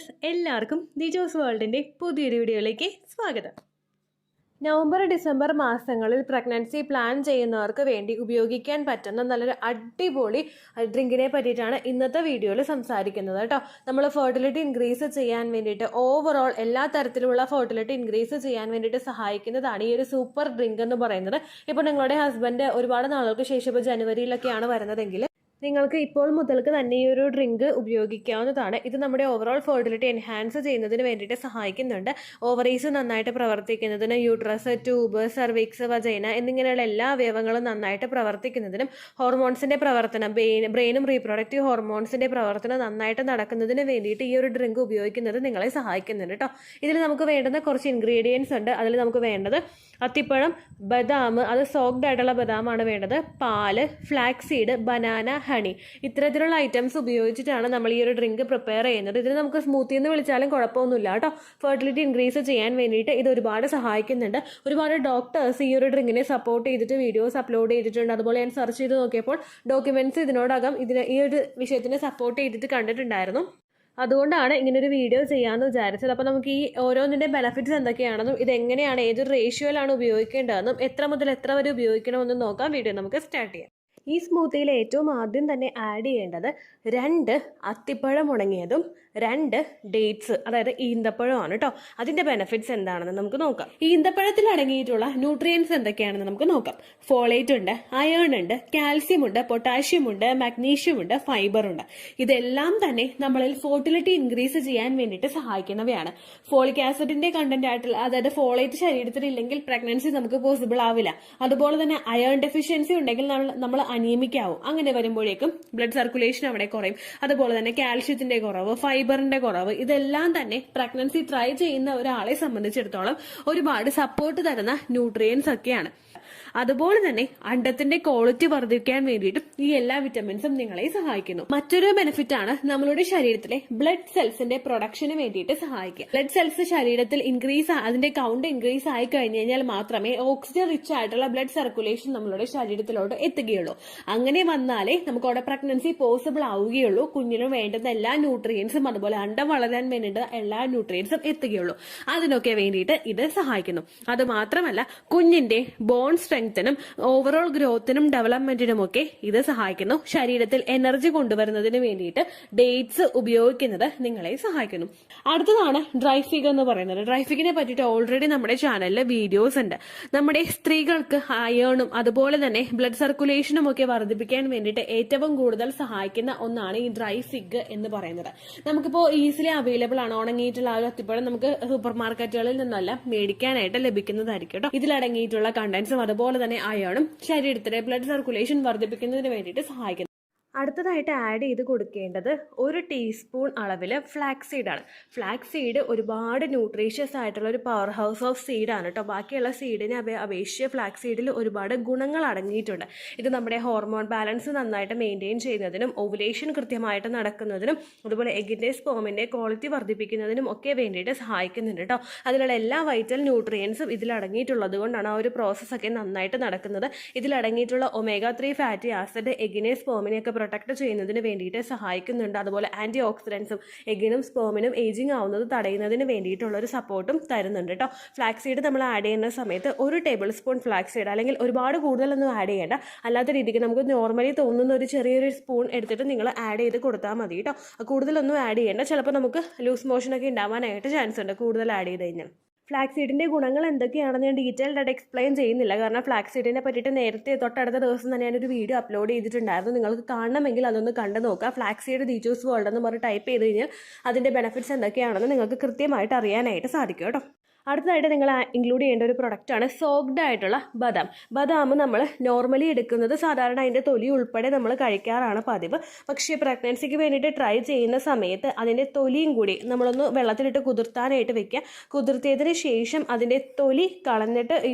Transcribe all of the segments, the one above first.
Viewers, എല്ലാവർക്കും ദിജോസ് വേൾഡിൻ്റെ പുതിയൊരു വീഡിയോയിലേക്ക് സ്വാഗതം. നവംബർ ഡിസംബർ മാസങ്ങളിൽ പ്രഗ്നൻസി പ്ലാൻ ചെയ്യുന്നവർക്ക് വേണ്ടി ഉപയോഗിക്കാൻ പറ്റുന്ന നല്ലൊരു അടിപൊളി ഡ്രിങ്കിനെ പറ്റിയിട്ടാണ് ഇന്നത്തെ വീഡിയോയിൽ സംസാരിക്കുന്നത് കേട്ടോ. നമ്മൾ ഫെർട്ടിലിറ്റി ഇൻക്രീസ് ചെയ്യാൻ വേണ്ടിയിട്ട് ഓവറോൾ എല്ലാ തരത്തിലുള്ള ഫെർട്ടിലിറ്റി ഇൻക്രീസ് ചെയ്യാൻ വേണ്ടിയിട്ട് സഹായിക്കുന്നതാണ് ഈ ഒരു സൂപ്പർ ഡ്രിങ്ക് എന്ന് പറയുന്നത്. ഇപ്പോൾ നിങ്ങളുടെ ഹസ്ബൻഡ് ഒരുപാട് നാളുകൾക്ക് ശേഷം ഇപ്പോൾ ജനുവരിയിലൊക്കെയാണ് വരുന്നതെങ്കിൽ നിങ്ങൾക്ക് ഇപ്പോൾ മുതൽക്ക് തന്നെ ഈ ഒരു ഡ്രിങ്ക് ഉപയോഗിക്കാവുന്നതാണ്. ഇത് നമ്മുടെ ഓവറോൾ ഫെർട്ടിലിറ്റി എൻഹാൻസ് ചെയ്യുന്നതിന് വേണ്ടിയിട്ട് സഹായിക്കുന്നുണ്ട്. ഓവറീസ് നന്നായിട്ട് പ്രവർത്തിക്കുന്നതിന്, യൂട്രസ്, ട്യൂബ്, സർവിക്സ്, വജൈന എന്നിങ്ങനെയുള്ള എല്ലാ അവയവങ്ങളും നന്നായിട്ട് പ്രവർത്തിക്കുന്നതിനും, ഹോർമോൺസിൻ്റെ പ്രവർത്തനം, ബ്രെയിനും റീപ്രൊഡക്റ്റീവ് ഹോർമോൺസിൻ്റെ പ്രവർത്തനം നന്നായിട്ട് നടക്കുന്നതിന് വേണ്ടിയിട്ട് ഈ ഒരു ഡ്രിങ്ക് ഉപയോഗിക്കുന്നത് നിങ്ങളെ സഹായിക്കുന്നുണ്ട് കേട്ടോ. ഇതിൽ നമുക്ക് വേണ്ടുന്ന കുറച്ച് ഇൻഗ്രീഡിയൻസ് ഉണ്ട്. അതിൽ നമുക്ക് വേണ്ടത് അത്തിപ്പഴം, ബദാം, അത് സോക്ഡ് ആയിട്ടുള്ള ബദാമാണ് വേണ്ടത്, പാല്, ഫ്ലാക്സ് സീഡ്, ബനാന, ഹണി. ഇത്തരത്തിലുള്ള ഐറ്റംസ് ഉപയോഗിച്ചിട്ടാണ് നമ്മൾ ഈ ഒരു ഡ്രിങ്ക് പ്രിപ്പയർ ചെയ്യുന്നത്. ഇതിന് നമുക്ക് സ്മൂത്തി എന്ന് വിളിച്ചാലും കുഴപ്പമൊന്നുമില്ല കേട്ടോ. ഫെർട്ടിലിറ്റി ഇൻക്രീസ് ചെയ്യാൻ വേണ്ടിയിട്ട് ഇത് ഒരുപാട് സഹായിക്കുന്നുണ്ട്. ഒരുപാട് ഡോക്ടേഴ്സ് ഈ ഒരു ഡ്രിങ്കിനെ സപ്പോർട്ട് ചെയ്തിട്ട് വീഡിയോസ് അപ്ലോഡ് ചെയ്തിട്ടുണ്ട്. അതുപോലെ ഞാൻ സെർച്ച് ചെയ്ത് നോക്കിയപ്പോൾ ഡോക്യുമെന്റ്സ് ഇതിനോടകം ഈ ഒരു വിഷയത്തിനെ സപ്പോർട്ട് ചെയ്തിട്ട് കണ്ടിട്ടുണ്ടായിരുന്നു. അതുകൊണ്ടാണ് ഇങ്ങനൊരു വീഡിയോ ചെയ്യാമെന്ന് വിചാരിച്ചത്. അപ്പോൾ നമുക്ക് ഈ ഓരോന്നിൻ്റെ ബെനിഫിറ്റ്സ് എന്തൊക്കെയാണെന്നും ഇതെങ്ങനെയാണ് ഏതൊരു റേഷ്യോയിലാണ് ഉപയോഗിക്കേണ്ടതെന്നും എത്ര മുതൽ എത്ര വരെ ഉപയോഗിക്കണമെന്നും നോക്കാം. വീഡിയോ നമുക്ക് സ്റ്റാർട്ട് ചെയ്യാം. ഈ സ്മൂത്തിയിൽ ഏറ്റവും ആദ്യം തന്നെ ആഡ് ചെയ്യേണ്ടത് 2 അത്തിപ്പഴം ഉണങ്ങിയതും 2 ഡേറ്റ്സ്, അതായത് ഈന്തപ്പഴമാണ് കേട്ടോ. അതിൻ്റെ ബെനിഫിറ്റ്സ് എന്താണെന്ന് നമുക്ക് നോക്കാം. ഈന്തപ്പഴത്തിൽ അടങ്ങിയിട്ടുള്ള ന്യൂട്രിയൻസ് എന്തൊക്കെയാണെന്ന് നമുക്ക് നോക്കാം. ഫോളേറ്റ് ഉണ്ട്, അയേൺ ഉണ്ട്, കാൽസ്യം ഉണ്ട്, പൊട്ടാഷ്യം ഉണ്ട്, മഗ്നീഷ്യം ഉണ്ട്, ഫൈബർ ഉണ്ട്. ഇതെല്ലാം തന്നെ നമ്മളിൽ ഫെർട്ടിലിറ്റി ഇൻക്രീസ് ചെയ്യാൻ വേണ്ടിയിട്ട് സഹായിക്കുന്നവയാണ്. ഫോളിക് ആസിഡിന്റെ കണ്ടന്റ് ആയിട്ടുള്ള, അതായത് ഫോളേറ്റ് ശരീരത്തിൽ ഇല്ലെങ്കിൽ പ്രഗ്നൻസി നമുക്ക് പോസിബിൾ ആവില്ല. അതുപോലെ തന്നെ അയേൺ ഡെഫിഷ്യൻസി ഉണ്ടെങ്കിൽ നമ്മൾ അനീമിക്കാവും. അങ്ങനെ വരുമ്പോഴേക്കും ബ്ലഡ് സർക്കുലേഷൻ അവിടെ കുറയും. അതുപോലെ തന്നെ കാൽഷ്യത്തിന്റെ കുറവ്, ഫൈബറിന്റെ കുറവ്, ഇതെല്ലാം തന്നെ പ്രഗ്നൻസി ട്രൈ ചെയ്യുന്ന ഒരാളെ സംബന്ധിച്ചിടത്തോളം ഒരുപാട് സപ്പോർട്ട് തരുന്ന ന്യൂട്രിയൻസ് ഒക്കെയാണ്. അതുപോലെ തന്നെ അണ്ടത്തിന്റെ ക്വാളിറ്റി വർദ്ധിക്കാൻ വേണ്ടിയിട്ടും ഈ എല്ലാ വിറ്റമിൻസും നിങ്ങളെ സഹായിക്കുന്നു. മറ്റൊരു ബെനിഫിറ്റ് ആണ് നമ്മളുടെ ശരീരത്തിലെ ബ്ലഡ് സെൽസിന്റെ പ്രൊഡക്ഷന് വേണ്ടിയിട്ട് സഹായിക്കുക. ബ്ലഡ് സെൽസ് ശരീരത്തിൽ അതിന്റെ കൗണ്ട് ഇൻക്രീസ് ആയി കഴിഞ്ഞു കഴിഞ്ഞാൽ മാത്രമേ ഓക്സിജൻ റിച്ച് ആയിട്ടുള്ള ബ്ലഡ് സർക്കുലേഷൻ നമ്മളുടെ ശരീരത്തിലോട്ട് എത്തുകയുള്ളൂ. അങ്ങനെ വന്നാലേ നമുക്ക് അവിടെ പ്രഗ്നൻസി പോസിബിൾ ആവുകയുള്ളൂ. കുഞ്ഞിന് വേണ്ടുന്ന എല്ലാ ന്യൂട്രിയൻസും അതുപോലെ അണ്ടം വളരാൻ വേണ്ടിയിട്ട് എല്ലാ ന്യൂട്രിയൻസും എത്തുകയുള്ളൂ. അതിനൊക്കെ വേണ്ടിയിട്ട് ഇത് സഹായിക്കുന്നു. അത് മാത്രമല്ല കുഞ്ഞിന്റെ ബോൺ സ്ട്രെങ്ത്തിനും ഓവറോൾ ഗ്രോത്തിനും ഡെവലപ്മെന്റിനുമൊക്കെ ഇത് സഹായിക്കുന്നു. ശരീരത്തിൽ എനർജി കൊണ്ടുവരുന്നതിന് വേണ്ടിയിട്ട് ഡേറ്റ്സ് ഉപയോഗിക്കുന്നത് നിങ്ങളെ സഹായിക്കുന്നു. അടുത്തതാണ് ഡ്രൈ ഫിഗ് എന്ന് പറയുന്നത്. ഡ്രൈ ഫിഗിനെ പറ്റിയിട്ട് ഓൾറെഡി നമ്മുടെ ചാനലിൽ വീഡിയോസ് ഉണ്ട്. നമ്മുടെ സ്ത്രീകൾക്ക് അയേണും അതുപോലെ തന്നെ ബ്ലഡ് സർക്കുലേഷനും ഒക്കെ വർദ്ധിപ്പിക്കാൻ വേണ്ടിയിട്ട് ഏറ്റവും കൂടുതൽ സഹായിക്കുന്ന ഒന്നാണ് ഈ ഡ്രൈ ഫിഗ് എന്ന് പറയുന്നത്. നമുക്കിപ്പോൾ ഈസിലി അവൈലബിൾ ആണ്. ഉണങ്ങിയിട്ടുള്ള ആ ഒരു അത്തിപ്പഴം നമുക്ക് സൂപ്പർ മാർക്കറ്റുകളിൽ നിന്നല്ല മേടിക്കാനായിട്ട് ലഭിക്കുന്നതായിരിക്കും കേട്ടോ. ഇതിലടങ്ങിയിട്ടുള്ള കണ്ടന്റ്സും അതുപോലെ തന്നെ അയേണും ശരീരത്തിലെ ബ്ലഡ് സർക്കുലേഷൻ വർദ്ധിപ്പിക്കുന്നതിന് വേണ്ടിയിട്ട് സഹായിക്കുന്നു. അടുത്തതായിട്ട് ആഡ് ചെയ്ത് കൊടുക്കേണ്ടത് 1 ടീസ്പൂൺ അളവിൽ ഫ്ലാക്സ് സീഡാണ്. ഫ്ലാക്സ് സീഡ് ഒരുപാട് ന്യൂട്രീഷ്യസ് ആയിട്ടുള്ള ഒരു പവർ ഹൗസ് ഓഫ് സീഡാണ് കേട്ടോ. ബാക്കിയുള്ള സീഡിനെ അപേക്ഷിച്ച് ഫ്ലാക്സ് സീഡിൽ ഒരുപാട് ഗുണങ്ങൾ അടങ്ങിയിട്ടുണ്ട്. ഇത് നമ്മുടെ ഹോർമോൺ ബാലൻസ് നന്നായിട്ട് മെയിൻറ്റെയിൻ ചെയ്യുന്നതിനും ഓവുലേഷൻ കൃത്യമായിട്ട് നടക്കുന്നതിനും അതുപോലെ എഗിന്റെ സ്പേമിന്റെ ക്വാളിറ്റി വർദ്ധിപ്പിക്കുന്നതിനും ഒക്കെ വേണ്ടിയിട്ട് സഹായിക്കുന്നുണ്ട് കേട്ടോ. അതിലുള്ള എല്ലാ വൈറ്റൽ ന്യൂട്രിയൻസും ഇതിലടങ്ങിയിട്ടുള്ളത് കൊണ്ടാണ് ആ ഒരു പ്രോസസ്സൊക്കെ നന്നായിട്ട് നടക്കുന്നത്. ഇതിലടങ്ങിയിട്ടുള്ള omega-3 ഫാറ്റി ആസിഡ് എഗിനെ സ്പേമിനെയൊക്കെ പ്രൊട്ടക്ട് ചെയ്യുന്നതിന് വേണ്ടിയിട്ട് സഹായിക്കുന്നുണ്ട്. അതുപോലെ ആന്റി ഓക്സിഡൻസും എഗിനും സ്പേമിനും ഏജിങ് ആവുന്നത് തടയുന്നതിന് വേണ്ടിയിട്ടുള്ള ഒരു സപ്പോർട്ടും തരുന്നുണ്ട് കേട്ടോ. ഫ്ലാക്സ് സീഡ് നമ്മൾ ആഡ് ചെയ്യുന്ന സമയത്ത് 1 ടേബിൾ സ്പൂൺ ഫ്ലാക്സ് സീഡ്, അല്ലെങ്കിൽ ഒരുപാട് കൂടുതലൊന്നും ആഡ് ചെയ്യേണ്ട. അല്ലാത്ത രീതിക്ക് നമുക്ക് നോർമലി തോന്നുന്ന ഒരു ചെറിയൊരു സ്പൂൺ എടുത്തിട്ട് നിങ്ങൾ ആഡ് ചെയ്ത് കൊടുത്താൽ മതി കേട്ടോ. കൂടുതലൊന്നും ആഡ് ചെയ്യേണ്ട. ചിലപ്പോൾ നമുക്ക് ലൂസ് മോഷനൊക്കെ ഉണ്ടാവാനായിട്ട് ചാൻസ് ഉണ്ട് കൂടുതൽ ആഡ് ചെയ്ത് കഴിഞ്ഞാൽ. ഫ്ലാക്സ് സീഡിന്റെ ഗുണങ്ങൾ എന്തൊക്കെയാണെന്ന് ഞാൻ ഡീറ്റെയിൽഡ് ആയിട്ട് എക്സ്പ്ലെയിൻ ചെയ്യുന്നില്ല. കാരണം ഫ്ലാക്സ് സീഡിനെ പറ്റിയിട്ട് നേരത്തെ തൊട്ടടുത്ത ദിവസം തന്നെ ഞാനൊരു വീഡിയോ അപ്ലോഡ് ചെയ്തിട്ടുണ്ടായിരുന്നു. നിങ്ങൾക്ക് കാണണമെങ്കിൽ അതൊന്ന് കണ്ടു നോക്കുക. ഫ്ലാക്സ് സീഡ് ദിജോസ് വേൾഡ് എന്ന് പറഞ്ഞ് ടൈപ്പ് ചെയ്ത് കഴിഞ്ഞാൽ അതിന്റെ ബെനിഫിറ്റ്സ് എന്തൊക്കെയാണെന്ന് നിങ്ങൾക്ക് കൃത്യമായിട്ട് അറിയാനായിട്ട് സാധിക്കും കേട്ടോ. അടുത്തതായിട്ട് നിങ്ങൾ ഇൻക്ലൂഡ് ചെയ്യേണ്ട ഒരു പ്രൊഡക്റ്റാണ് സോക്ഡ് ആയിട്ടുള്ള ബദാം. ബദാം നമ്മൾ നോർമലി എടുക്കുന്നത് സാധാരണ അതിൻ്റെ തൊലി ഉൾപ്പെടെ നമ്മൾ കഴിക്കാറാണ് പതിവ്. പക്ഷേ പ്രഗ്നൻസിക്ക് വേണ്ടിയിട്ട് ട്രൈ ചെയ്യുന്ന സമയത്ത് അതിൻ്റെ തൊലിയും കൂടി നമ്മളൊന്ന് വെള്ളത്തിലിട്ട് കുതിർത്താനായിട്ട് വെക്കുക. കുതിർത്തിയതിന് ശേഷം അതിൻ്റെ തൊലി കളഞ്ഞിട്ട് ഈ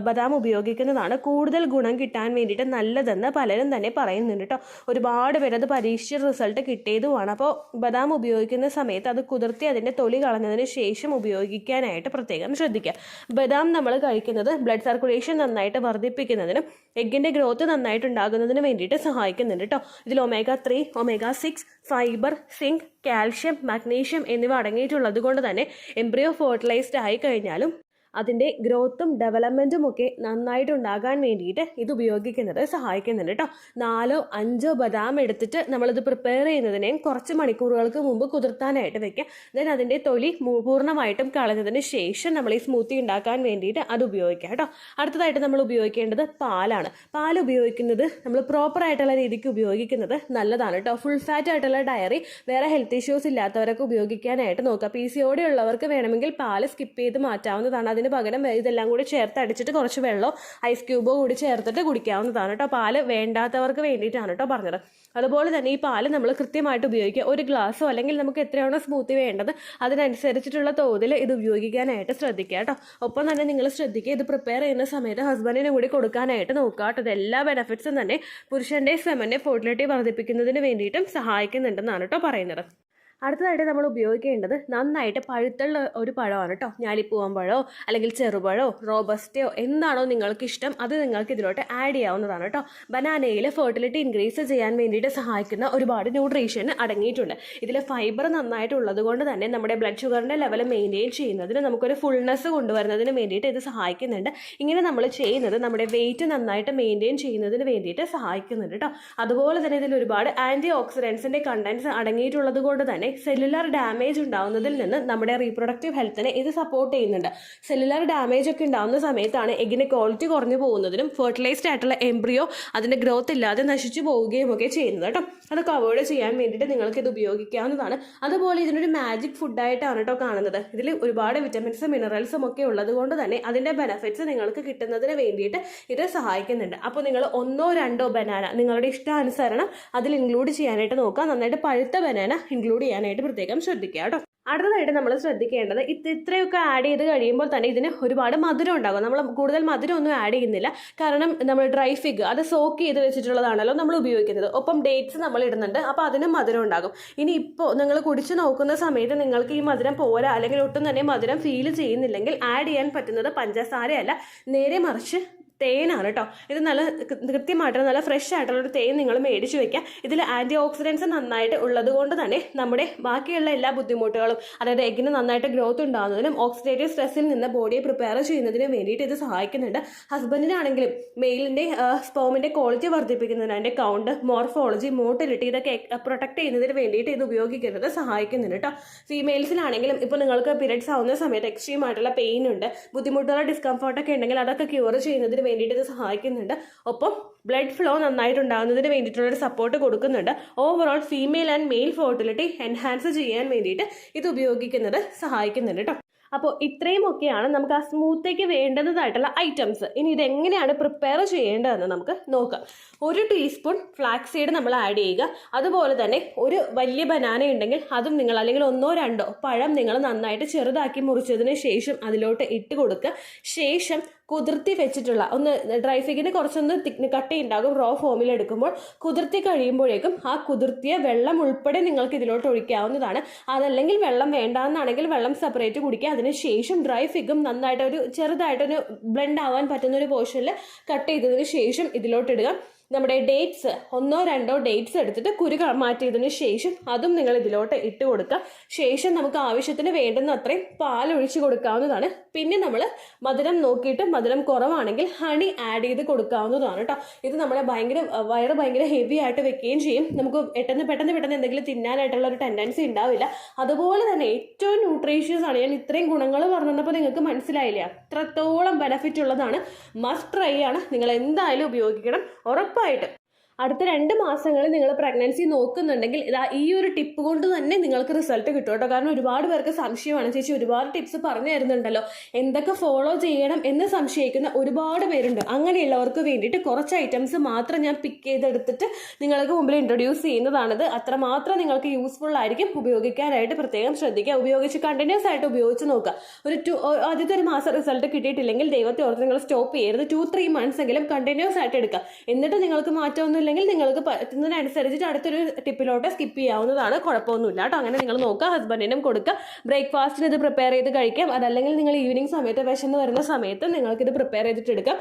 ബദാം ഉപയോഗിക്കുന്നതാണ് കൂടുതൽ ഗുണം കിട്ടാൻ വേണ്ടിയിട്ട് നല്ലതെന്ന് പലരും തന്നെ പറയുന്നുണ്ട് കേട്ടോ. ഒരുപാട് പേര് അത് പരീക്ഷിച്ച റിസൾട്ട് കിട്ടിയതുമാണ്. അപ്പോൾ ബദാം ഉപയോഗിക്കുന്ന സമയത്ത് അത് കുതിർത്തി അതിൻ്റെ തൊലി കളഞ്ഞതിന് ശേഷം ഉപയോഗിക്കാനായിട്ട് പ്രത്യേകം പ്രത്യേകം ശ്രദ്ധിക്കുക. ബദാം നമ്മൾ കഴിക്കുന്നത് ബ്ലഡ് സർക്കുലേഷൻ നന്നായിട്ട് വർദ്ധിപ്പിക്കുന്നതിനും എഗ്ഗിൻ്റെ ഗ്രോത്ത് നന്നായിട്ട് ഉണ്ടാകുന്നതിന് വേണ്ടിയിട്ട് സഹായിക്കുന്നുണ്ട് കേട്ടോ. ഇതിൽ omega-3, omega-6, fibre, zinc, calcium, magnesium എന്നിവ അടങ്ങിയിട്ടുള്ളത് കൊണ്ട് തന്നെ എംബ്രിയോ ഫെർട്ടിലൈസ്ഡ് ആയി കഴിഞ്ഞാലും അതിൻ്റെ ഗ്രോത്തും ഡെവലപ്മെൻറ്റും ഒക്കെ നന്നായിട്ടുണ്ടാകാൻ വേണ്ടിയിട്ട് ഇത് ഉപയോഗിക്കുന്നത് സഹായിക്കുന്നുണ്ട് കേട്ടോ. 4-5 ബദാം എടുത്തിട്ട് നമ്മളിത് പ്രിപ്പയർ ചെയ്യുന്നതിനെയും കുറച്ച് മണിക്കൂറുകൾക്ക് മുമ്പ് കുതിർത്താനായിട്ട് വെക്കുക. ദെൻ അതിൻ്റെ തൊലി പൂർണ്ണമായിട്ടും കളഞ്ഞതിന് ശേഷം നമ്മൾ ഈ സ്മൂത്തി ഉണ്ടാക്കാൻ വേണ്ടിയിട്ട് അത് ഉപയോഗിക്കുക കേട്ടോ. അടുത്തതായിട്ട് നമ്മൾ ഉപയോഗിക്കേണ്ടത് പാലാണ്. പാൽ ഉപയോഗിക്കുന്നത് നമ്മൾ പ്രോപ്പറായിട്ടുള്ള രീതിക്ക് ഉപയോഗിക്കുന്നത് നല്ലതാണ് കേട്ടോ. ഫുൾ ഫാറ്റ് ആയിട്ടുള്ള ഡയറി വേറെ ഹെൽത്ത് ഇഷ്യൂസ് ഇല്ലാത്തവരൊക്കെ ഉപയോഗിക്കാനായിട്ട് നോക്കുക. PCOD ഉള്ളവർക്ക് വേണമെങ്കിൽ പാല് സ്കിപ്പ് ചെയ്ത് മാറ്റാവുന്നതാണ്. അതിന് പകരം ഇതെല്ലാം കൂടി ചേർത്ത് അടിച്ചിട്ട് കുറച്ച് വെള്ളമോ ഐസ് ക്യൂബോ കൂടി ചേർത്തിട്ട് കുടിക്കാവുന്നതാണ് കേട്ടോ. പാല് വേണ്ടാത്തവർക്ക് വേണ്ടിയിട്ടാണ് കേട്ടോ പറഞ്ഞത്. അതുപോലെ തന്നെ ഈ പാല് നമ്മൾ കൃത്യമായിട്ട് ഉപയോഗിക്കുക. ഒരു ഗ്ലാസ്സോ അല്ലെങ്കിൽ നമുക്ക് എത്രയാണോ സ്മൂത്തി വേണ്ടത് അതിനനുസരിച്ചിട്ടുള്ള തോതിൽ ഇത് ഉപയോഗിക്കാനായിട്ട് ശ്രദ്ധിക്കുക കേട്ടോ. ഒപ്പം തന്നെ നിങ്ങൾ ശ്രദ്ധിക്കുക, ഇത് പ്രിപ്പയർ ചെയ്യുന്ന സമയത്ത് ഹസ്ബൻഡിന് കൂടി കൊടുക്കാനായിട്ട് നോക്കുക കേട്ടോ. ഇതെല്ലാ ബെനിഫിറ്റ്സും തന്നെ പുരുഷൻ്റെ ഫെമിൻ്റെ ഫെർട്ടിലിറ്റി വർദ്ധിപ്പിക്കുന്നതിന് വേണ്ടിയിട്ടും സഹായിക്കുന്നുണ്ടെന്നാണ് കേട്ടോ പറയുന്നത്. അടുത്തതായിട്ട് നമ്മൾ ഉപയോഗിക്കേണ്ടത് നന്നായിട്ട് പഴുത്തുള്ള ഒരു പഴമാണ് കേട്ടോ. ഞാലിപ്പൂവൻ പഴമോ അല്ലെങ്കിൽ ചെറുപഴമോ റോബസ്റ്റയോ എന്താണോ നിങ്ങൾക്ക് ഇഷ്ടം അത് നിങ്ങൾക്ക് ഇതിലോട്ട് ആഡ് ചെയ്യാവുന്നതാണ് കേട്ടോ. ബനാനയിൽ ഫെർട്ടിലിറ്റി ഇൻക്രീസ് ചെയ്യാൻ വേണ്ടിയിട്ട് സഹായിക്കുന്ന ഒരുപാട് ന്യൂട്രീഷൻ അടങ്ങിയിട്ടുണ്ട്. ഇതിൽ ഫൈബർ നന്നായിട്ട് ഉള്ളത് കൊണ്ട് തന്നെ നമ്മുടെ ബ്ലഡ് ഷുഗറിൻ്റെ ലെവൽ മെയിൻറ്റെയിൻ ചെയ്യുന്നതിന് നമുക്കൊരു ഫുൾനെസ് കൊണ്ടുവരുന്നതിന് വേണ്ടിയിട്ട് ഇത് സഹായിക്കുന്നുണ്ട്. ഇങ്ങനെ നമ്മൾ ചെയ്യുന്നത് നമ്മുടെ വെയിറ്റ് നന്നായിട്ട് മെയിൻറ്റെയിൻ ചെയ്യുന്നതിന് വേണ്ടിയിട്ട് സഹായിക്കുന്നുണ്ട് കേട്ടോ. അതുപോലെ തന്നെ ഇതിൽ ഒരുപാട് ആൻറ്റി ഓക്സിഡൻസിൻ്റെ കണ്ടൻസ് അടങ്ങിയിട്ടുള്ളത് കൊണ്ട് തന്നെ സെല്ലുലാർ ഡാമേജ് ഉണ്ടാവുന്നതിൽ നിന്ന് നമ്മുടെ റീപ്രൊഡക്റ്റീവ് ഹെൽത്തിനെ ഇത് സപ്പോർട്ട് ചെയ്യുന്നുണ്ട്. സെല്ലുലാർ ഡാമേജ് ഒക്കെ ഉണ്ടാകുന്ന സമയത്താണ് എഗ്ഗിൻ്റെ ക്വാളിറ്റി കുറഞ്ഞു പോകുന്നതിനും ഫെർട്ടിലൈസ്ഡ് ആയിട്ടുള്ള എംബ്രിയോ അതിൻ്റെ ഗ്രോത്ത് ഇല്ലാതെ നശിച്ചു പോവുകയും ഒക്കെ ചെയ്യുന്നത് കേട്ടോ. അതൊക്കെ അവോയ്ഡ് ചെയ്യാൻ വേണ്ടിയിട്ട് നിങ്ങൾക്ക് ഇത് ഉപയോഗിക്കാവുന്നതാണ്. അതുപോലെ ഇതിനൊരു മാജിക് ഫുഡായിട്ടാണ് കേട്ടോ കാണുന്നത്. ഇതിൽ ഒരുപാട് വിറ്റമിൻസും മിനറൽസും ഒക്കെ ഉള്ളത് കൊണ്ട് തന്നെ അതിൻ്റെ ബെനിഫിറ്റ്സ് നിങ്ങൾക്ക് കിട്ടുന്നതിന് വേണ്ടിയിട്ട് ഇത് സഹായിക്കുന്നുണ്ട്. അപ്പോൾ നിങ്ങൾ 1-2 ബനാന നിങ്ങളുടെ ഇഷ്ടാനുസരണം അതിൽ ഇൻക്ലൂഡ് ചെയ്യാനായിട്ട് നോക്കുക. നന്നായിട്ട് പഴുത്ത ബനാന ഇൻക്ലൂഡ് ചെയ്യാനായിട്ട് പ്രത്യേകം ശ്രദ്ധിക്കുക കേട്ടോ. അടുത്തതായിട്ട് നമ്മൾ ശ്രദ്ധിക്കേണ്ടത് ഇത്രയൊക്കെ ആഡ് ചെയ്ത് കഴിയുമ്പോൾ തന്നെ ഇതിന് ഒരുപാട് മധുരം ഉണ്ടാകും. നമ്മൾ കൂടുതൽ മധുരം ഒന്നും ആഡ് ചെയ്യുന്നില്ല. കാരണം നമ്മൾ ഡ്രൈ ഫിഗ് അത് സോക്ക് ചെയ്ത് വെച്ചിട്ടുള്ളതാണല്ലോ നമ്മൾ ഉപയോഗിക്കുന്നത്. ഒപ്പം ഡേറ്റ്സ് നമ്മൾ ഇടുന്നുണ്ട്. അപ്പോൾ അതിനും മധുരം ഉണ്ടാകും. ഇനി ഇപ്പോൾ നിങ്ങൾ കുടിച്ച് നോക്കുന്ന സമയത്ത് നിങ്ങൾക്ക് ഈ മധുരം പോരാ അല്ലെങ്കിൽ ഒട്ടും തന്നെ മധുരം ഫീൽ ചെയ്യുന്നില്ലെങ്കിൽ ആഡ് ചെയ്യാൻ പറ്റുന്നത് പഞ്ചസാരയല്ല, നേരെ മറിച്ച് തേനാണ് കേട്ടോ. ഇത് നല്ല കൃത്യമായിട്ടുള്ള നല്ല ഫ്രഷ് ആയിട്ടുള്ളൊരു തേൻ നിങ്ങൾ മേടിച്ച് വെക്കുക. ഇതിൽ ആൻറ്റി ഓക്സിഡൻസ് നന്നായിട്ട് ഉള്ളത് കൊണ്ട് തന്നെ നമ്മുടെ ബാക്കിയുള്ള എല്ലാ ബുദ്ധിമുട്ടുകളും, അതായത് എഗ്ഗിന് നന്നായിട്ട് ഗ്രോത്ത് ഉണ്ടാകുന്നതിനും ഓക്സിഡേറ്റീവ് സ്ട്രെസ്സിൽ നിന്ന് ബോഡിയെ പ്രിപ്പയർ ചെയ്യുന്നതിനും വേണ്ടിയിട്ട് ഇത് സഹായിക്കുന്നുണ്ട്. ഹസ്ബൻഡിനാണെങ്കിലും മെയിലിൻ്റെ സ്പേമിൻ്റെ ക്വാളിറ്റി വർദ്ധിപ്പിക്കുന്നതിന്, അതിൻ്റെ കൗണ്ട്, മോർഫോളജി, മോട്ടിലിറ്റി ഇതൊക്കെ പ്രൊട്ടക്ട് ചെയ്യുന്നതിന് വേണ്ടിയിട്ട് ഇത് ഉപയോഗിക്കുന്നത് സഹായിക്കുന്നുണ്ട് കേട്ടോ. ഫീമെയിൽസിനാണെങ്കിലും ഇപ്പോൾ നിങ്ങൾക്ക് പീരിയഡ്സ് ആവുന്ന സമയത്ത് എക്സ്ട്രീം ആയിട്ടുള്ള പെയിൻ ഉണ്ട്, ബുദ്ധിമുട്ടുള്ള ഡിസ്കംഫർട്ടൊക്കെ ഉണ്ടെങ്കിൽ അതൊക്കെ ക്യൂർ ചെയ്യുന്നതിന് വേണ്ടിയിട്ട് ഇത് സഹായിക്കുന്നുണ്ട്. ഒപ്പം ബ്ലഡ് ഫ്ലോ നന്നായിട്ടുണ്ടാകുന്നതിന് വേണ്ടിയിട്ടുള്ളൊരു സപ്പോർട്ട് കൊടുക്കുന്നുണ്ട്. Overall female and male fertility enhance ചെയ്യാൻ വേണ്ടിയിട്ട് ഇത് ഉപയോഗിക്കുന്നത് സഹായിക്കുന്നുണ്ട് കേട്ടോ. അപ്പോൾ ഇത്രയുമൊക്കെയാണ് നമുക്ക് ആ സ്മൂത്തേക്ക് വേണ്ടുന്നതായിട്ടുള്ള ഐറ്റംസ്. ഇനി ഇതെങ്ങനെയാണ് പ്രിപ്പയർ ചെയ്യേണ്ടതെന്ന് നമുക്ക് നോക്കാം. 1 ടീസ്പൂൺ ഫ്ലാക്സ് സീഡ് നമ്മൾ ആഡ് ചെയ്യുക. അതുപോലെ തന്നെ ഒരു വലിയ ബനാന ഉണ്ടെങ്കിൽ അതും നിങ്ങൾ, അല്ലെങ്കിൽ 1-2 പഴം നിങ്ങൾ നന്നായിട്ട് ചെറുതാക്കി മുറിച്ചതിന് ശേഷം അതിലോട്ട് ഇട്ട് കൊടുക്കുക. ശേഷം കുതിർത്തി വെച്ചിട്ടുള്ള ഡ്രൈ ഫിഗിന് കുറച്ചൊന്ന് കട്ടി ഉണ്ടാകും റോ ഫോമിൽ എടുക്കുമ്പോൾ. കുതിർത്തി കഴിയുമ്പോഴേക്കും ആ കുതിർത്തിയ വെള്ളം ഉൾപ്പെടെ നിങ്ങൾക്ക് ഇതിലോട്ട് ഒഴിക്കാവുന്നതാണ്. അതല്ലെങ്കിൽ വെള്ളം വേണ്ടാന്നാണെങ്കിൽ വെള്ളം സെപ്പറേറ്റ് കുടിക്കുക. അതിനുശേഷം ഡ്രൈ ഫിഗും നന്നായിട്ട് ചെറുതായിട്ടൊരു ബ്ലെൻഡ് ആവാൻ പറ്റുന്ന ഒരു പോർഷനിൽ കട്ട് ചെയ്തതിന് ശേഷം ഇതിലോട്ടിടുക. നമ്മുടെ ഡേറ്റ്സ് 1-2 ഡേറ്റ്സ് എടുത്തിട്ട് കുരു മാറ്റിയതിന് ശേഷം അതും നിങ്ങൾ ഇതിലോട്ട് ഇട്ട് കൊടുക്കുക. ശേഷം നമുക്ക് ആവശ്യത്തിന് വേണ്ടുന്ന അത്രയും പാൽ ഒഴിച്ച് കൊടുക്കാവുന്നതാണ്. പിന്നെ നമ്മൾ മധുരം നോക്കിയിട്ട് മധുരം കുറവാണെങ്കിൽ ഹണി ആഡ് ചെയ്ത് കൊടുക്കാവുന്നതാണ് കേട്ടോ. ഇത് നമ്മളെ വയറ് ഭയങ്കര ഹെവി ആയിട്ട് വെക്കുകയും ചെയ്യും. നമുക്ക് പെട്ടെന്ന് എന്തെങ്കിലും തിന്നാനായിട്ടുള്ള ഒരു ടെൻഡൻസി ഉണ്ടാവില്ല. അതുപോലെ തന്നെ ഏറ്റവും ന്യൂട്രീഷ്യസ് ആണ്. ഞാൻ ഇത്രയും ഗുണങ്ങൾ പറഞ്ഞപ്പോൾ നിങ്ങൾക്ക് മനസ്സിലായില്ല, അത്രത്തോളം ബെനിഫിറ്റ് ഉള്ളതാണ്. മസ്റ്റ് ട്രൈ ആണ്. നിങ്ങൾ എന്തായാലും ഉപയോഗിക്കണം ഉറപ്പായിട്ട്. അടുത്ത 2 മാസങ്ങളിൽ നിങ്ങൾ പ്രഗ്നൻസി നോക്കുന്നുണ്ടെങ്കിൽ ഈ ഒരു ടിപ്പ് കൊണ്ട് തന്നെ നിങ്ങൾക്ക് റിസൾട്ട് കിട്ടും കേട്ടോ. കാരണം ഒരുപാട് പേർക്ക് സംശയമാണ്, ചേച്ചി ഒരുപാട് ടിപ്സ് പറഞ്ഞു തരുന്നുണ്ടല്ലോ, എന്തൊക്കെ ഫോളോ ചെയ്യണം എന്ന് സംശയിക്കുന്ന ഒരുപാട് പേരുണ്ട്. അങ്ങനെയുള്ളവർക്ക് വേണ്ടിയിട്ട് കുറച്ച് ഐറ്റംസ് മാത്രം ഞാൻ പിക്ക് ചെയ്തെടുത്തിട്ട് നിങ്ങൾക്ക് മുമ്പിൽ ഇൻട്രൊഡ്യൂസ് ചെയ്യുന്നതാണിത്. അത്രമാത്രം നിങ്ങൾക്ക് യൂസ്ഫുൾ ആയിരിക്കും. ഉപയോഗിക്കാനായിട്ട് പ്രത്യേകം ശ്രദ്ധിക്കുക. ഉപയോഗിച്ച് കണ്ടിന്യൂസ് ആയിട്ട് ഉപയോഗിച്ച് നോക്കുക. ആദ്യത്തെ 1 മാസം റിസൾട്ട് കിട്ടിയിട്ടില്ലെങ്കിൽ ദൈവത്തെ ഓർത്ത് നിങ്ങൾ സ്റ്റോപ്പ് ചെയ്യരുത്. 2-3 മന്ത്സ് എങ്കിലും കണ്ടിന്യൂസ് ആയിട്ട് എടുക്കുക. എന്നിട്ട് നിങ്ങൾക്ക് മാറ്റമൊന്നും പറ്റുന്നില്ലെങ്കിൽ നിങ്ങൾക്ക് പറ്റുന്നതിനനുസരിച്ചിട്ട് അടുത്തൊരു ടിപ്പിലോട്ട് സ്കിപ്പ് ചെയ്യാവുന്നതാണ്, കുഴപ്പമൊന്നുമില്ല കേട്ടോ. അങ്ങനെ നിങ്ങൾ നോക്കുക, ഹസ്ബൻഡിനും കൊടുക്കുക. ബ്രേക്ക്ഫാസ്റ്റിന് ഇത് പ്രിപ്പയർ ചെയ്ത് കഴിക്കാം. അതല്ലെങ്കിൽ നിങ്ങൾ ഈവനിങ് സമയത്ത് വിശന്ന് വരുന്ന സമയത്ത് നിങ്ങൾക്കിത് പ്രിപ്പയർ ചെയ്തിട്ട് എടുക്കാം.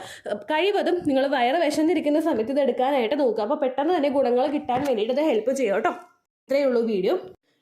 കഴിവതും നിങ്ങൾ വയറ് വിശന്നിരിക്കുന്ന സമയത്ത് ഇത് എടുക്കാനായിട്ട് നോക്കുക. അപ്പോൾ പെട്ടെന്ന് തന്നെ ഗുണങ്ങൾ കിട്ടാൻ വേണ്ടിയിട്ട് ഇത് ഹെൽപ്പ് ചെയ്യും കേട്ടോ. ഇത്രയേ ഉള്ളൂ വീഡിയോ.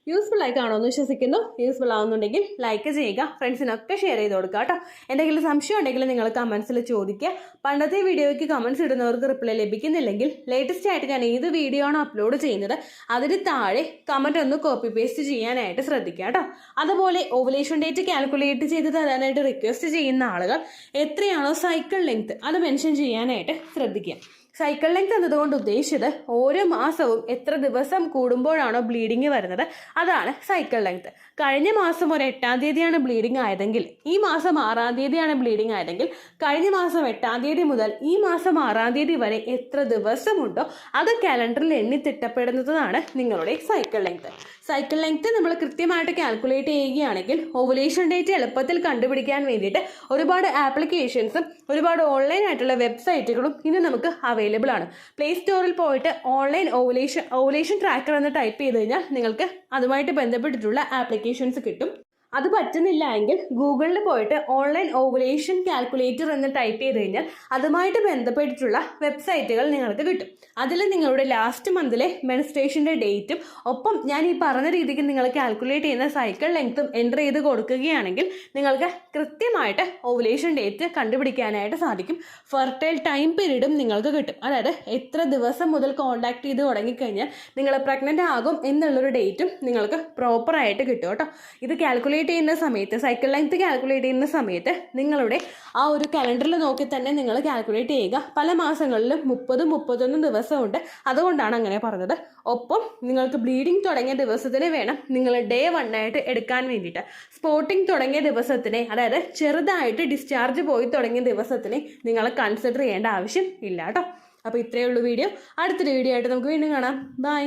യൂസ്ഫുൾ ആയി കാണുമെന്ന് വിശ്വസിക്കുന്നു. യൂസ്ഫുൾ ആവുന്നുണ്ടെങ്കിൽ ലൈക്ക് ചെയ്യുക, ഫ്രണ്ട്സിനൊക്കെ ഷെയർ ചെയ്ത് കൊടുക്കുക കേട്ടോ. എന്തെങ്കിലും സംശയം ഉണ്ടെങ്കിൽ നിങ്ങൾ കമൻസിൽ ചോദിക്കുക. പണ്ടത്തെ വീഡിയോയ്ക്ക് കമൻസ് ഇടുന്നവർക്ക് റിപ്ലൈ ലഭിക്കുന്നില്ലെങ്കിൽ ലേറ്റസ്റ്റ് ആയിട്ട് ഞാൻ ഏത് വീഡിയോ ആണോ അപ്ലോഡ് ചെയ്യുന്നത് അതിന് താഴെ കമൻറ്റ് ഒന്ന് കോപ്പി പേസ്റ്റ് ചെയ്യാനായിട്ട് ശ്രദ്ധിക്കുക കേട്ടോ. അതുപോലെ ഓവുലേഷൻ ഡേറ്റ് കാൽക്കുലേറ്റ് ചെയ്ത് തരാനായിട്ട് റിക്വസ്റ്റ് ചെയ്യുന്ന ആളുകൾ എത്രയാണോ സൈക്കിൾ ലെങ്ത് അത് മെൻഷൻ ചെയ്യാനായിട്ട് ശ്രദ്ധിക്കുക. സൈക്കിൾ ലെങ്ത് എന്നതുകൊണ്ട് ഉദ്ദേശിച്ചത് ഓരോ മാസവും എത്ര ദിവസം കൂടുമ്പോഴാണോ ബ്ലീഡിങ് വരുന്നത് അതാണ് സൈക്കിൾ ലെങ്ത്. കഴിഞ്ഞ മാസം ഒരു 8-ാം തീയതിയാണ് ബ്ലീഡിങ് ആയതെങ്കിൽ ഈ മാസം 6-ാം തീയതിയാണ് ബ്ലീഡിങ് ആയതെങ്കിൽ കഴിഞ്ഞ മാസം 8-ാം തീയതി മുതൽ ഈ മാസം 6-ാം തീയതി വരെ എത്ര ദിവസമുണ്ടോ അത് കാലണ്ടറിൽ എണ്ണി തിട്ടപ്പെടുന്നതാണ് നിങ്ങളുടെ സൈക്കിൾ ലെങ്ത്. സൈക്കിൾ ലെങ്ത് നമ്മൾ കൃത്യമായിട്ട് കാൽക്കുലേറ്റ് ചെയ്യുകയാണെങ്കിൽ ഓവുലേഷൻ ഡേറ്റ് എളുപ്പത്തിൽ കണ്ടുപിടിക്കാൻ വേണ്ടിയിട്ട് ഒരുപാട് ആപ്ലിക്കേഷൻസും ഒരുപാട് ഓൺലൈൻ ആയിട്ടുള്ള വെബ്സൈറ്റുകളും ഇന്ന് നമുക്ക് അവൈലബിൾ ആണ്. പ്ലേ സ്റ്റോറിൽ പോയിട്ട് ഓൺലൈൻ ഓവുലേഷൻ ട്രാക്കർ എന്ന് ടൈപ്പ് ചെയ്ത് കഴിഞ്ഞാൽ നിങ്ങൾക്ക് അതുമായിട്ട് ബന്ധപ്പെട്ടിട്ടുള്ള ആപ്ലിക്കേഷൻസ് കിട്ടും. അത് പറ്റുന്നില്ല എങ്കിൽ ഗൂഗിളിൽ പോയിട്ട് ഓൺലൈൻ ഓവുലേഷൻ കാൽക്കുലേറ്റർ എന്ന് ടൈപ്പ് ചെയ്ത് കഴിഞ്ഞാൽ അതുമായിട്ട് ബന്ധപ്പെട്ടിട്ടുള്ള വെബ്സൈറ്റുകൾ നിങ്ങൾക്ക് കിട്ടും. അതിൽ നിങ്ങളുടെ ലാസ്റ്റ് മന്തിലെ മെൻസ്ട്രേഷൻ്റെ ഡേറ്റും ഒപ്പം ഞാൻ ഈ പറഞ്ഞ രീതിക്ക് നിങ്ങൾ കാൽക്കുലേറ്റ് ചെയ്യുന്ന സൈക്കിൾ ലെങ്ത്തും എൻ്റർ ചെയ്ത് കൊടുക്കുകയാണെങ്കിൽ നിങ്ങൾക്ക് കൃത്യമായിട്ട് ഓവുലേഷൻ ഡേറ്റ് കണ്ടുപിടിക്കാനായിട്ട് സാധിക്കും. ഫെർട്ടൈൽ ടൈം പീരീഡും നിങ്ങൾക്ക് കിട്ടും. അതായത് എത്ര ദിവസം മുതൽ കോൺടാക്ട് ചെയ്ത് തുടങ്ങിക്കഴിഞ്ഞാൽ നിങ്ങൾ പ്രഗ്നൻ്റ് ആകും എന്നുള്ളൊരു ഡേറ്റും നിങ്ങൾക്ക് പ്രോപ്പറായിട്ട് കിട്ടും കേട്ടോ. ഇത് കാൽക്കുലേറ്റ് ചെയ്യുന്ന സമയത്ത് സൈക്കിൾ ലെങ്ത് കാൽക്കുലേറ്റ് ചെയ്യുന്ന സമയത്ത് നിങ്ങളുടെ ആ ഒരു കലണ്ടറിൽ നോക്കി തന്നെ നിങ്ങൾ കാൽക്കുലേറ്റ് ചെയ്യുക. പല മാസങ്ങളിലും 30-31 ദിവസമുണ്ട്, അതുകൊണ്ടാണ് അങ്ങനെ പറഞ്ഞത്. ഒപ്പം നിങ്ങൾക്ക് ബ്ലീഡിങ് തുടങ്ങിയ ദിവസത്തിന് വേണം നിങ്ങൾ ഡേ 1 ആയിട്ട് എടുക്കാൻ വേണ്ടിയിട്ട്. സ്പോട്ടിങ് തുടങ്ങിയ ദിവസത്തിനെ, അതായത് ചെറുതായിട്ട് ഡിസ്ചാർജ് പോയി തുടങ്ങിയ ദിവസത്തിനെ നിങ്ങൾ കൺസിഡർ ചെയ്യേണ്ട ആവശ്യം ഇല്ല കേട്ടോ. അപ്പോൾ ഇത്രയേ ഉള്ളൂ വീഡിയോ. അടുത്തൊരു വീഡിയോ ആയിട്ട് നമുക്ക് വീണ്ടും കാണാം. ബൈ.